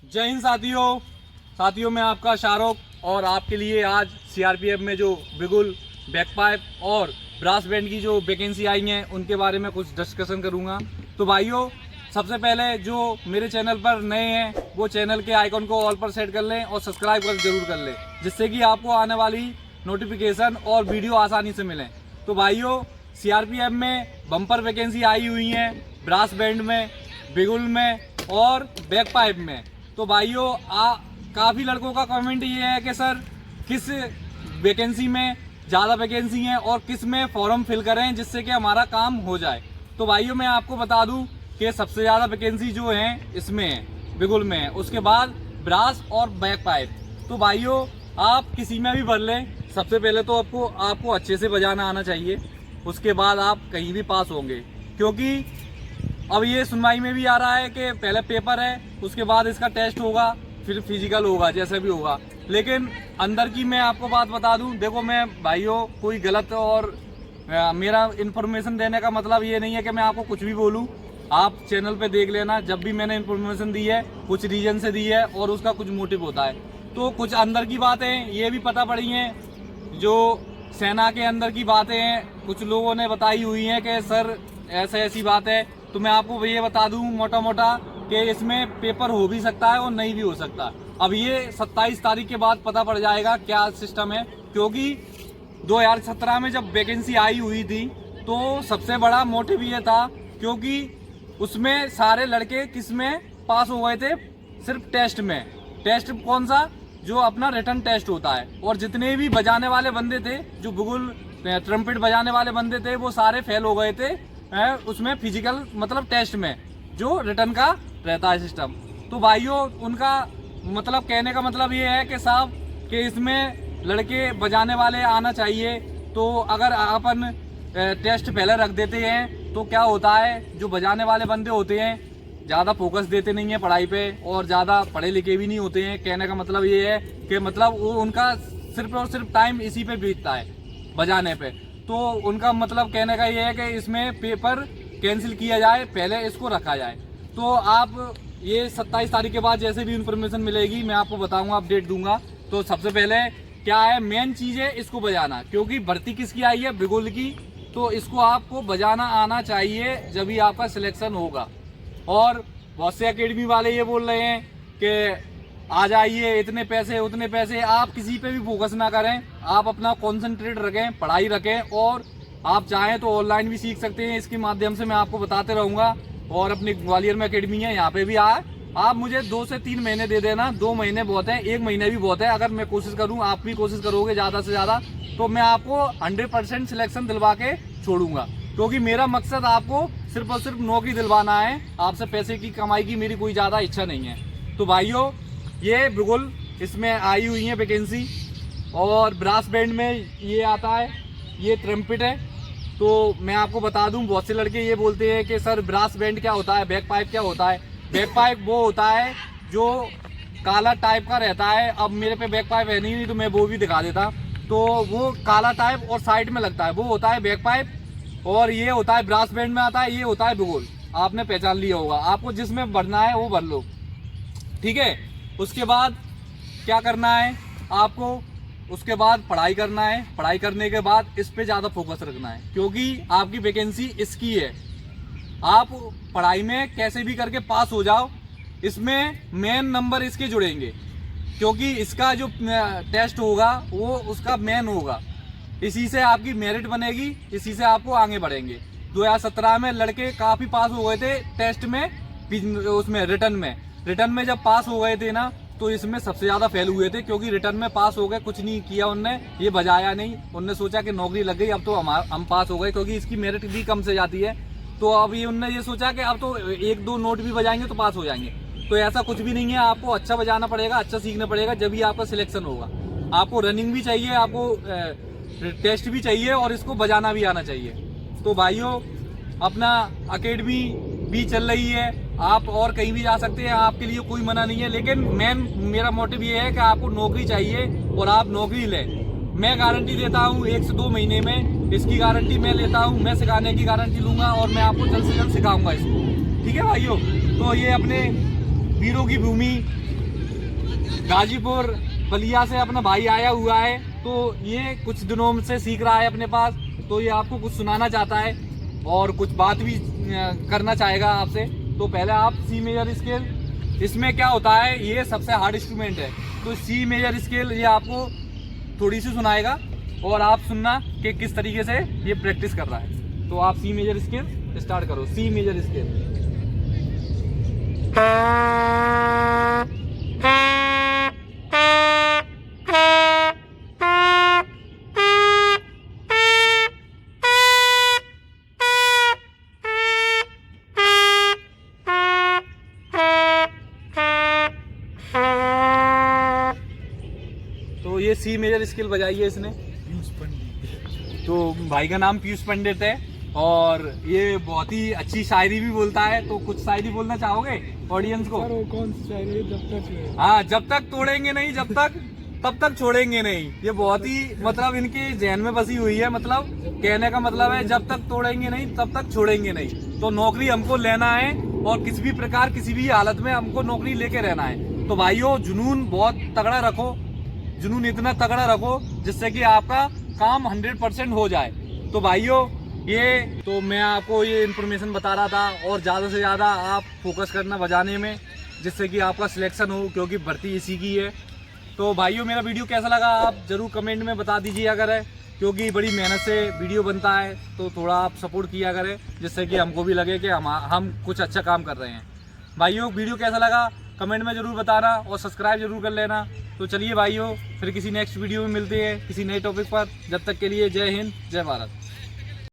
जय हिंद साथियों मैं आपका शाहरुख और आपके लिए आज सीआरपीएफ में जो बिगुल, बैकपाइप और ब्रास बैंड की जो वैकेंसी आई हैं उनके बारे में कुछ डिस्कशन करूंगा। तो भाइयों, सबसे पहले जो मेरे चैनल पर नए हैं वो चैनल के आइकन को ऑल पर सेट कर लें और सब्सक्राइब जरूर कर लें, जिससे कि आपको आने वाली नोटिफिकेशन और वीडियो आसानी से मिलें। तो भाइयों, सीआरपीएफ में बम्पर वैकेंसी आई हुई हैं ब्रास बैंड में, बिगुल में और बैकपाइप में। तो भाइयों, काफ़ी लड़कों का कमेंट ये है कि सर किस वैकेंसी में ज़्यादा वैकेंसी हैं और किस में फॉर्म फिल करें जिससे कि हमारा काम हो जाए। तो भाइयों, मैं आपको बता दूं कि सबसे ज़्यादा वैकेंसी जो है इसमें है, बिगुल में है, उसके बाद ब्रास और बैकपाइप। तो भाइयों, आप किसी में भी भर लें, सबसे पहले तो आपको अच्छे से बजाना आना चाहिए, उसके बाद आप कहीं भी पास होंगे। क्योंकि अब ये सुनवाई में भी आ रहा है कि पहले पेपर है, उसके बाद इसका टेस्ट होगा, फिर फिजिकल होगा, जैसे भी होगा। लेकिन अंदर की मैं आपको बात बता दूं, देखो मैं भाइयों कोई गलत और मेरा इन्फॉर्मेशन देने का मतलब ये नहीं है कि मैं आपको कुछ भी बोलूं। आप चैनल पे देख लेना, जब भी मैंने इन्फॉर्मेशन दी है कुछ रीजन से दी है और उसका कुछ मोटिव होता है। तो कुछ अंदर की बातें ये भी पता पड़ी हैं, जो सेना के अंदर की बातें हैं, कुछ लोगों ने बताई हुई हैं कि सर ऐसी बात है। तो मैं आपको ये बता दूं मोटा मोटा कि इसमें पेपर हो भी सकता है और नहीं भी हो सकता। अब ये 27 तारीख के बाद पता पड़ जाएगा क्या सिस्टम है। क्योंकि 2017 में जब वैकेंसी आई हुई थी तो सबसे बड़ा मोटिव ये था, क्योंकि उसमें सारे लड़के किस में पास हो गए थे, सिर्फ टेस्ट में। टेस्ट कौन सा? जो अपना रिटर्न टेस्ट होता है। और जितने भी बजाने वाले बंदे थे, जो बिगुल ट्रम्पेट बजाने वाले बंदे थे, वो सारे फेल हो गए थे उसमें फिजिकल मतलब टेस्ट में, जो रिटर्न का रहता है सिस्टम। तो भाइयों, उनका मतलब कहने का मतलब ये है कि साहब कि इसमें लड़के बजाने वाले आना चाहिए। तो अगर अपन टेस्ट पहले रख देते हैं तो क्या होता है, जो बजाने वाले बंदे होते हैं ज़्यादा फोकस देते नहीं हैं पढ़ाई पे और ज़्यादा पढ़े लिखे भी नहीं होते हैं। कहने का मतलब ये है कि मतलब वो उनका सिर्फ और सिर्फ टाइम इसी पे बीतता है, बजाने पे। तो उनका मतलब कहने का ये है कि इसमें पेपर कैंसिल किया जाए, पहले इसको रखा जाए। तो आप ये 27 तारीख के बाद जैसे भी इन्फॉर्मेशन मिलेगी मैं आपको बताऊंगा, अपडेट दूंगा। तो सबसे पहले क्या है, मेन चीज़ है इसको बजाना। क्योंकि भर्ती किसकी आई है? बिगुल की। तो इसको आपको बजाना आना चाहिए, जब ही आपका सिलेक्शन होगा। और बहुत से अकेडमी वाले ये बोल रहे हैं कि आ जाइए, इतने पैसे उतने पैसे। आप किसी पे भी फोकस ना करें, आप अपना कॉन्सेंट्रेट रखें, पढ़ाई रखें। और आप चाहें तो ऑनलाइन भी सीख सकते हैं, इसके माध्यम से मैं आपको बताते रहूँगा। और अपनी ग्वालियर में अकेडमी है, यहाँ पे भी आए। आप मुझे 2 से 3 महीने दे देना, 2 महीने बहुत है, 1 महीने भी बहुत है। अगर मैं कोशिश करूँ, आप भी कोशिश करोगे ज़्यादा से ज़्यादा, तो मैं आपको 100% सिलेक्शन दिलवा के छोड़ूंगा। क्योंकि मेरा मकसद आपको सिर्फ और सिर्फ नौकरी दिलवाना है, आपसे पैसे की कमाई की मेरी कोई ज़्यादा इच्छा नहीं है। तो भाइयों, ये बिगुल इसमें आई हुई है वैकेंसी, और ब्रास बैंड में ये आता है, ये ट्रम्पेट है। तो मैं आपको बता दूं, बहुत से लड़के ये बोलते हैं कि सर ब्रास बैंड क्या होता है, बैक पाइप क्या होता है। बैक पाइप वो होता है जो काला टाइप का रहता है। अब मेरे पे बैक पाइप है नहीं तो मैं वो भी दिखा देता। तो वो काला टाइप और साइड में लगता है, वो होता है बैक पाइप। और ये होता है ब्रास बैंड में आता है, ये होता है बिगुल। आपने पहचान लिया होगा, आपको जिसमें भरना है वो भर लो, ठीक है। उसके बाद क्या करना है आपको, उसके बाद पढ़ाई करना है। पढ़ाई करने के बाद इस पे ज़्यादा फोकस रखना है, क्योंकि आपकी वैकेंसी इसकी है। आप पढ़ाई में कैसे भी करके पास हो जाओ, इसमें मेन नंबर इसके जुड़ेंगे। क्योंकि इसका जो टेस्ट होगा वो उसका मेन होगा, इसी से आपकी मेरिट बनेगी, इसी से आपको आगे बढ़ेंगे। 2017 में लड़के काफ़ी पास हो गए थे टेस्ट में, उसमें रिटर्न में जब पास हो गए थे ना, तो इसमें सबसे ज़्यादा फेल हुए थे। क्योंकि रिटर्न में पास हो गए, कुछ नहीं किया उनने, ये बजाया नहीं, उनने सोचा कि नौकरी लग गई, अब तो हम पास हो गए। क्योंकि इसकी मेरिट भी कम से जाती है, तो अब ये उनने ये सोचा कि अब तो 1-2 नोट भी बजाएंगे तो पास हो जाएंगे। तो ऐसा कुछ भी नहीं है, आपको अच्छा बजाना पड़ेगा, अच्छा सीखना पड़ेगा, जब भी आपका सिलेक्शन होगा। आपको रनिंग भी चाहिए, आपको टेस्ट भी चाहिए और इसको बजाना भी आना चाहिए। तो भाइयों, अपना अकेडमी भी चल रही है, आप और कहीं भी जा सकते हैं, आपके लिए कोई मना नहीं है। लेकिन मेरा मोटिव ये है कि आपको नौकरी चाहिए और आप नौकरी लें। मैं गारंटी देता हूँ 1 से 2 महीने में, इसकी गारंटी मैं लेता हूँ, मैं सिखाने की गारंटी लूँगा और मैं आपको जल्द से जल्द सिखाऊंगा इसको, ठीक है भाइयों। तो ये अपने वीरों की भूमि गाजीपुर बलिया से अपना भाई आया हुआ है, तो ये कुछ दिनों से सीख रहा है अपने पास, तो ये आपको कुछ सुनाना चाहता है और कुछ बात भी करना चाहेगा आपसे। तो पहले आप सी मेजर स्केल, इसमें क्या होता है, ये सबसे हार्ड इंस्ट्रूमेंट है, तो सी मेजर स्केल ये आपको थोड़ी सी सुनाएगा और आप सुनना कि किस तरीके से ये प्रैक्टिस कर रहा है। तो आप सी मेजर स्केल स्टार्ट करो। C major scale. तो ये सी मेजर स्केल बजाई है इसने। तो भाई का नाम पीयूष पंडित है और ये बहुत ही अच्छी शायरी भी बोलता है, तो कुछ शायरी बोलना चाहोगे ऑडियंस को? वो कौन सी शायरी? जब तक, हाँ, जब तक तोड़ेंगे नहीं, जब तक तब तक छोड़ेंगे नहीं। ये बहुत ही मतलब इनके जहन में बसी हुई है, मतलब कहने का मतलब है जब तक तोड़ेंगे नहीं तब तक छोड़ेंगे नहीं। तो नौकरी हमको लेना है और किसी भी प्रकार किसी भी हालत में हमको नौकरी लेके रहना है। तो भाइयों, जुनून बहुत तगड़ा रखो, जुनून इतना तगड़ा रखो जिससे कि आपका काम 100% हो जाए। तो भाइयों, ये तो मैं आपको ये इन्फॉर्मेशन बता रहा था, और ज़्यादा से ज़्यादा आप फोकस करना बजाने में, जिससे कि आपका सिलेक्शन हो, क्योंकि भर्ती इसी की है। तो भाइयों, मेरा वीडियो कैसा लगा आप ज़रूर कमेंट में बता दीजिए अगर है, क्योंकि बड़ी मेहनत से वीडियो बनता है, तो थोड़ा आप सपोर्ट किया करें, जिससे कि हमको भी लगे कि हम कुछ अच्छा काम कर रहे हैं। भाइयों, वीडियो कैसा लगा कमेंट में ज़रूर बताना और सब्सक्राइब जरूर कर लेना। तो चलिए भाइयों, फिर किसी नेक्स्ट वीडियो में मिलते हैं किसी नए टॉपिक पर। जब तक के लिए जय हिंद, जय भारत।